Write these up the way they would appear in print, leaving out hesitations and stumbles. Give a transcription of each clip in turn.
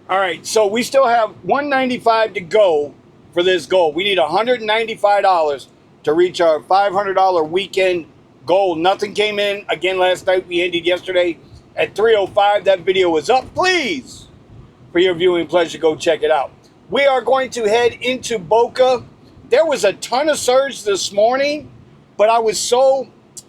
All right, so we still have $195 to go for this goal. We need $195 to reach our $500 weekend goal. Nothing came in again last night. We ended yesterday at 3:05. That video is up. Please, for your viewing pleasure, go check it out. We are going to head into Boca. There was a ton of surge this morning, but I was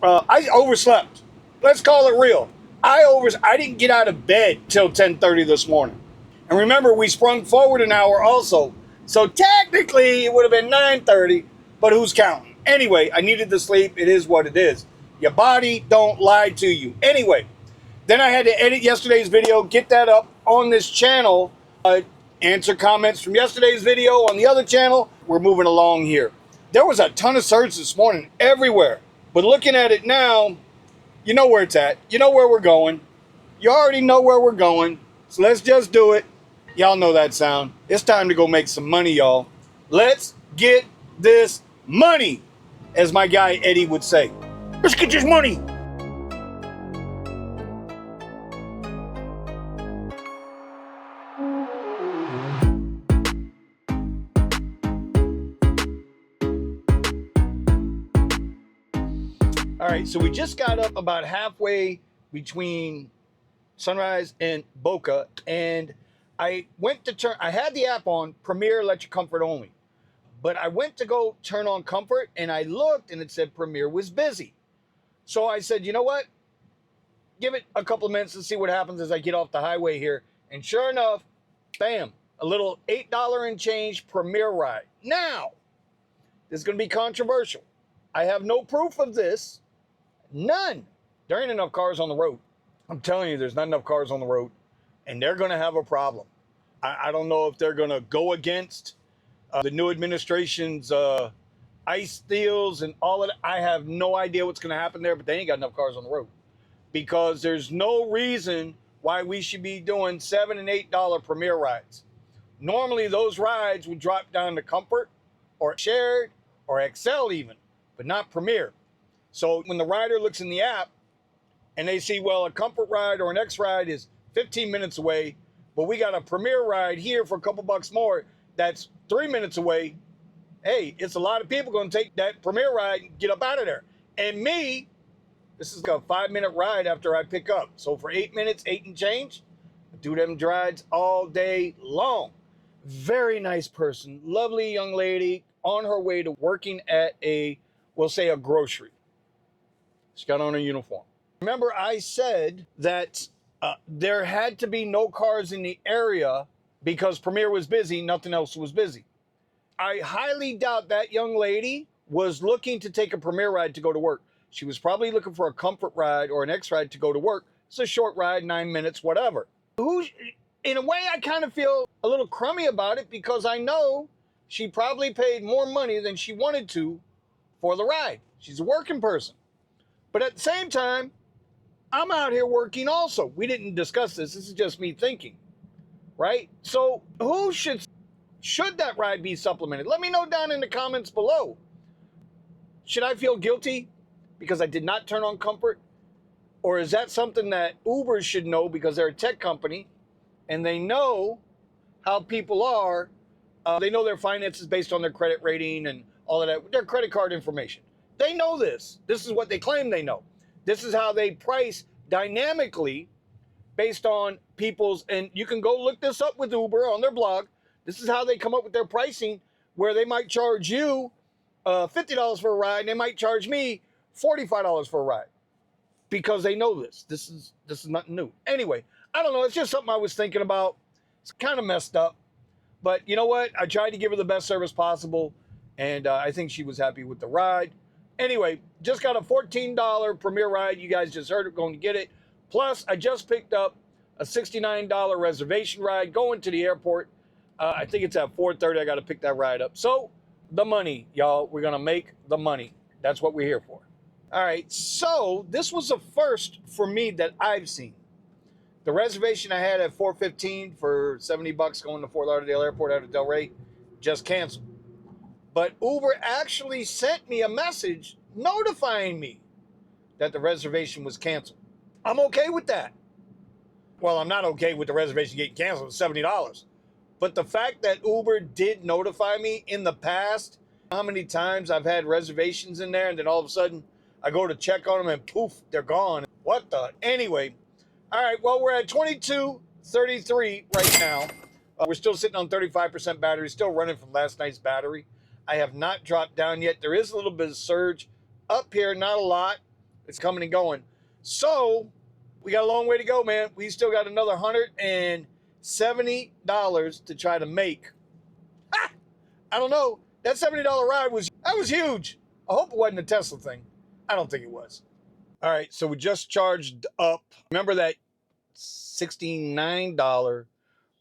I overslept. Let's call it real. I didn't get out of bed till 10:30 this morning. And remember, we sprung forward an hour also. So technically, it would have been 9:30, but who's counting? Anyway, I needed the sleep. It is what it is. Your body don't lie to you. Anyway, then I had to edit yesterday's video, get that up on this channel, answer comments from yesterday's video on the other channel. We're moving along here. There was a ton of surge this morning everywhere. But looking at it now, you know where it's at. You know where we're going. You already know where we're going. So let's just do it. Y'all know that sound. It's time to go make some money, y'all. Let's get this money, as my guy Eddie would say. Let's get this money. All right, so we just got up about halfway between Sunrise and Boca, and I went to turn, I had the app on, Premier Electric Comfort only, but I went to go turn on Comfort, and I looked, and it said Premier was busy. So I said, you know what? Give it a couple of minutes and see what happens as I get off the highway here. And sure enough, bam, a little $8 and change Premier ride. Now, this is going to be controversial. I have no proof of this. None. There ain't enough cars on the road. I'm telling you, there's not enough cars on the road, and they're going to have a problem. I don't know if they're going to go against the new administration's ICE deals and all of that. I have no idea what's going to happen there, but they ain't got enough cars on the road, because there's no reason why we should be doing $7 and $8 Premier rides. Normally, those rides would drop down to Comfort or Shared or XL even, but not Premier. So when the rider looks in the app and they see, well, a Comfort ride or an X ride is 15 minutes away, but we got a Premier ride here for a couple bucks more that's 3 minutes away, hey, it's a lot of people going to take that Premier ride and get up out of there. And me, this is a 5-minute ride after I pick up. So for 8 minutes, 8 and change, I do them rides all day long. Very nice person, lovely young lady on her way to working at we'll say a grocery. She got on her uniform. Remember, I said that there had to be no cars in the area because Premier was busy, nothing else was busy. I highly doubt that young lady was looking to take a Premier ride to go to work. She was probably looking for a Comfort ride or an X ride to go to work. It's a short ride, 9 minutes, whatever. In a way, I kind of feel a little crummy about it, because I know she probably paid more money than she wanted to for the ride. She's a working person. But at the same time, I'm out here working also. We didn't discuss this. This is just me thinking, right? So who should that ride be supplemented? Let me know down in the comments below. Should I feel guilty because I did not turn on Comfort? Or is that something that Uber should know, because they're a tech company and they know how people are? They know their finances based on their credit rating and all of that, their credit card information. They know this. This is what they claim they know. This is how they price dynamically based on people's, and you can go look this up with Uber on their blog. This is how they come up with their pricing, where they might charge you $50 for a ride, and they might charge me $45 for a ride, because they know this. This is nothing new. Anyway, I don't know. It's just something I was thinking about. It's kind of messed up, but you know what? I tried to give her the best service possible, and I think she was happy with the ride. Anyway, just got a $14 Premier ride. You guys just heard it, going to get it. Plus, I just picked up a $69 reservation ride going to the airport. I think it's at 4:30. I got to pick that ride up. So the money, y'all, we're going to make the money. That's what we're here for. All right, so this was a first for me that I've seen. The reservation I had at 4:15 for 70 bucks going to Fort Lauderdale Airport out of Delray just canceled. But Uber actually sent me a message notifying me that the reservation was canceled. I'm okay with that. Well, I'm not okay with the reservation getting canceled. It's $70. But the fact that Uber did notify me in the past, how many times I've had reservations in there and then all of a sudden I go to check on them and poof, they're gone. What the? Anyway, all right, well, we're at 22:33 right now. We're still sitting on 35% battery, still running from last night's battery. I have not dropped down yet. There is a little bit of surge up here, not a lot. It's coming and going. So we got a long way to go, man. We still got another $170 to try to make. Ha! I don't know. That $70 ride was huge. I hope it wasn't a Tesla thing. I don't think it was. All right, so we just charged up. Remember that $69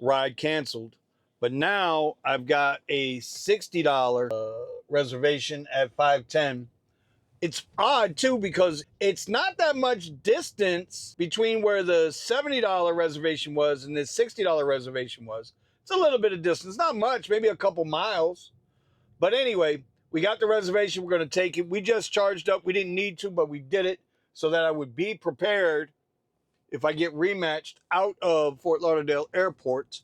ride canceled, but now I've got a $60 reservation at 510. It's odd too because it's not that much distance between where the $70 reservation was and the $60 reservation was. It's a little bit of distance, not much, maybe a couple miles. But anyway, we got the reservation. We're going to take it. We just charged up. We didn't need to, but we did it so that I would be prepared if I get rematched out of Fort Lauderdale Airport.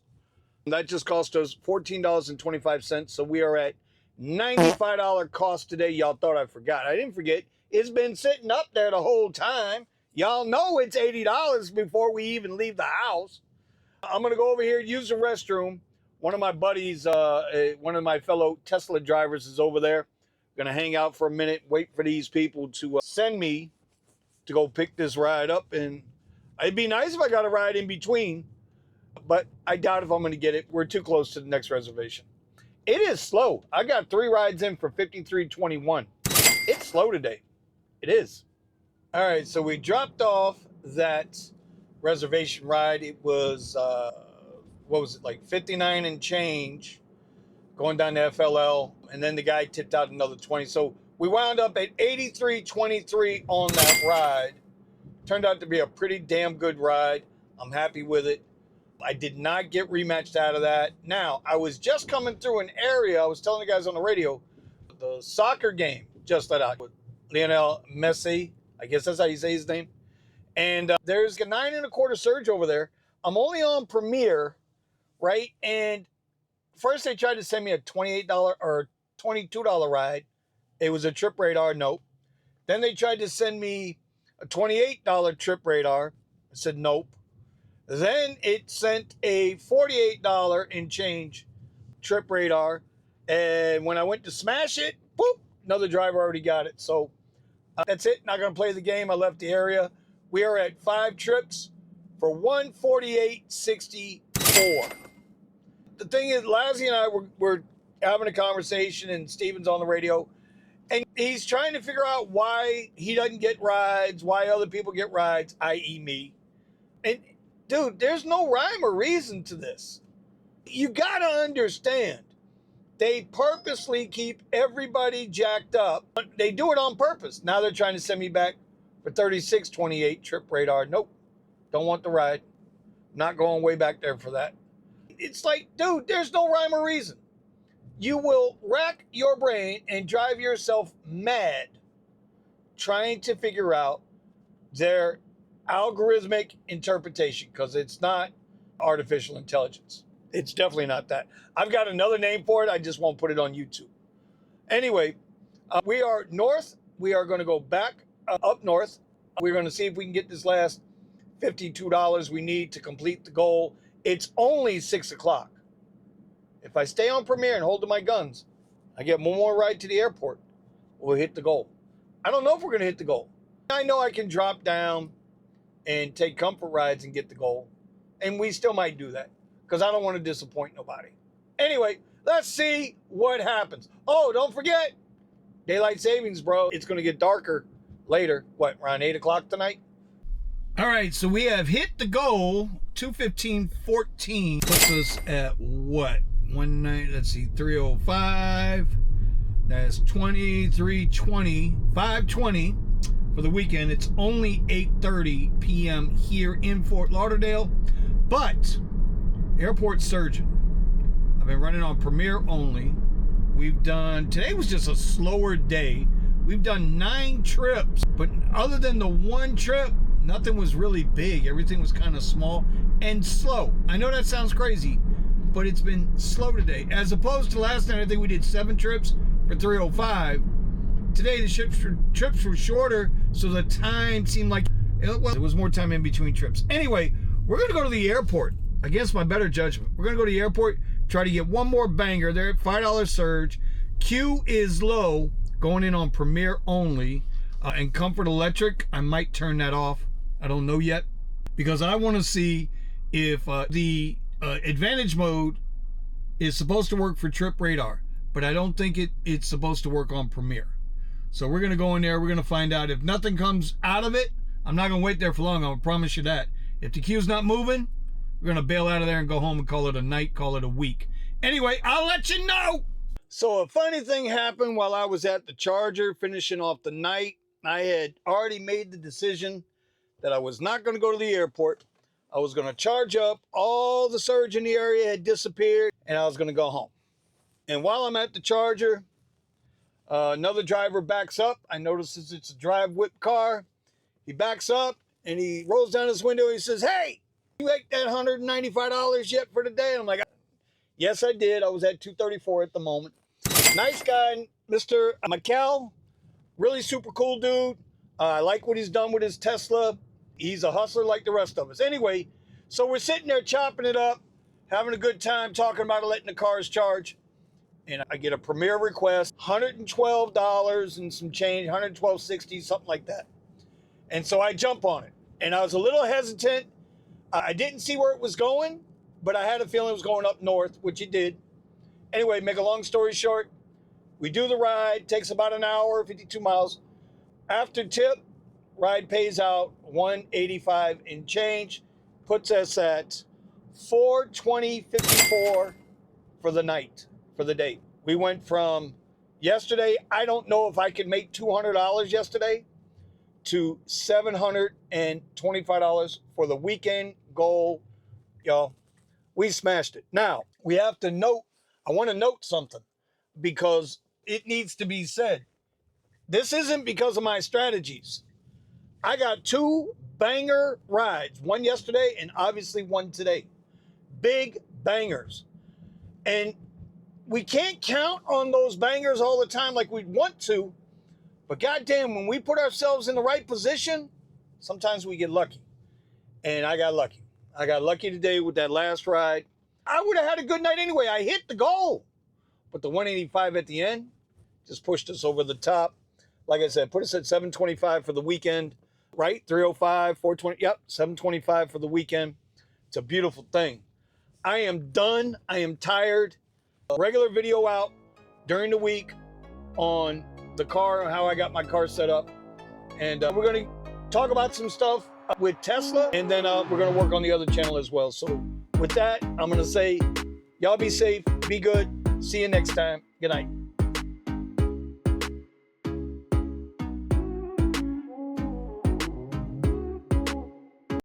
That just cost us $14.25. So we are at $95 cost today. Y'all thought I forgot. I didn't forget. It's been sitting up there the whole time. Y'all know it's $80 before we even leave the house. I'm going to go over here, use the restroom. One of my buddies, one of my fellow Tesla drivers is over there. Going to hang out for a minute, wait for these people to send me to go pick this ride up. And it'd be nice if I got a ride in between, but I doubt if I'm going to get it. We're too close to the next reservation. It is slow. I got 3 rides in for $53.21. It's slow today. It is. All right, so we dropped off that reservation ride. It was, what was it, like 59 and change going down to FLL, and then the guy tipped out another 20. So we wound up at $83.23 on that ride. Turned out to be a pretty damn good ride. I'm happy with it. I did not get rematched out of that. Now, I was just coming through an area. I was telling the guys on the radio, the soccer game just let out with Lionel Messi. I guess that's how you say his name. And there's a 9 1/4 surge over there. I'm only on Premier, right? And first they tried to send me a $28 or $22 ride. It was a trip radar, nope. Then they tried to send me a $28 trip radar. I said nope. Then it sent a $48 and change trip radar. And when I went to smash it, boop, another driver already got it. So that's it. Not going to play the game. I left the area. We are at 5 trips for $148.64. The thing is, Lazzy and I were having a conversation, and Steven's on the radio, and he's trying to figure out why he doesn't get rides, why other people get rides, i.e. me. And dude, there's no rhyme or reason to this. You gotta understand, they purposely keep everybody jacked up. They do it on purpose. Now they're trying to send me back for $36.28 trip radar. Nope, don't want the ride. Not going way back there for that. It's like, dude, there's no rhyme or reason. You will rack your brain and drive yourself mad trying to figure out their algorithmic interpretation, because it's not artificial intelligence. It's definitely not that. I've got another name for it. I just won't put it on YouTube. Anyway, we are north. We are going to go back up north. We're going to see if we can get this last $52 we need to complete the goal. It's only 6 o'clock. If I stay on Premier and hold to my guns, I get one more ride to the airport, we'll hit the goal. I don't know if we're going to hit the goal. I know I can drop down and take comfort rides and get the goal, and we still might do that because I don't want to disappoint nobody. Anyway, let's see what happens. Oh, don't forget, daylight savings, bro. It's going to get darker later. What, around 8 o'clock tonight? All right, so we have hit the goal. 2:15:14 puts us at what? One night, let's see, 305. That's 2320, 520 for the weekend. It's only 8:30 p.m. here in Fort Lauderdale, but airport surgeon. I've been running on Premier only. We've done, today was just a slower day. We've done 9 trips, but other than the one trip, nothing was really big. Everything was kind of small. and slow. I know that sounds crazy, but it's been slow today. As opposed to last night, I think we did 7 trips for 305. Today, the trips were shorter, so the time seemed like it was more time in between trips. Anyway, we're going to go to the airport. Against my better judgment, we're going to go to the airport, try to get one more banger. They're at $5 surge. Q is low, going in on Premier only. And Comfort Electric, I might turn that off. I don't know yet, because I want to see if the Advantage mode is supposed to work for Trip Radar, but I don't think it's supposed to work on Premier. So we're going to go in there. We're going to find out. If nothing comes out of it, I'm not going to wait there for long. I'm going to promise you that. If the Q's not moving, we're going to bail out of there and go home and call it a night, call it a week. Anyway, I'll let you know. So a funny thing happened while I was at the Charger finishing off the night. I had already made the decision that I was not going to go to the airport. I was going to charge up. All the surge in the area had disappeared, and I was going to go home. And while I'm at the Charger, another driver backs up. I notice it's a drive whip car. He backs up, and he rolls down his window. He says, "Hey, you make that $195 yet for today?" And I'm like, "Yes, I did. I was at 234 at the moment." Nice guy, Mr. McKell. Really super cool dude. I like what he's done with his Tesla. He's a hustler like the rest of us. Anyway, so we're sitting there chopping it up, having a good time, talking about letting the cars charge. And I get a Premier request, $112 and some change, $112.60, something like that. And so I jump on it. And I was a little hesitant. I didn't see where it was going, but I had a feeling it was going up north, which it did. Anyway, make a long story short, we do the ride. Takes about an hour, 52 miles. After tip, ride pays out $185 and change. Puts us at $420.54 for the night, for the day. We went from yesterday, I don't know if I could make $200 yesterday, to $725 for the weekend goal. Y'all, we smashed it. Now, we have to note, I want to note something because it needs to be said. This isn't because of my strategies. I got 2 banger rides, one yesterday and obviously one today. Big bangers. And we can't count on those bangers all the time like we'd want to. But goddamn, when we put ourselves in the right position, sometimes we get lucky. And I got lucky. I got lucky today with that last ride. I would have had a good night anyway. I hit the goal. But the 185 at the end just pushed us over the top. Like I said, put us at 725 for the weekend, right? 305, 420. Yep, 725 for the weekend. It's a beautiful thing. I am done. I am tired. A regular video out during the week on the car, how I got my car set up. And we're going to talk about some stuff with Tesla, and then we're going to work on the other channel as well. So with that, I'm going to say, y'all be safe, be good. See you next time. Good night.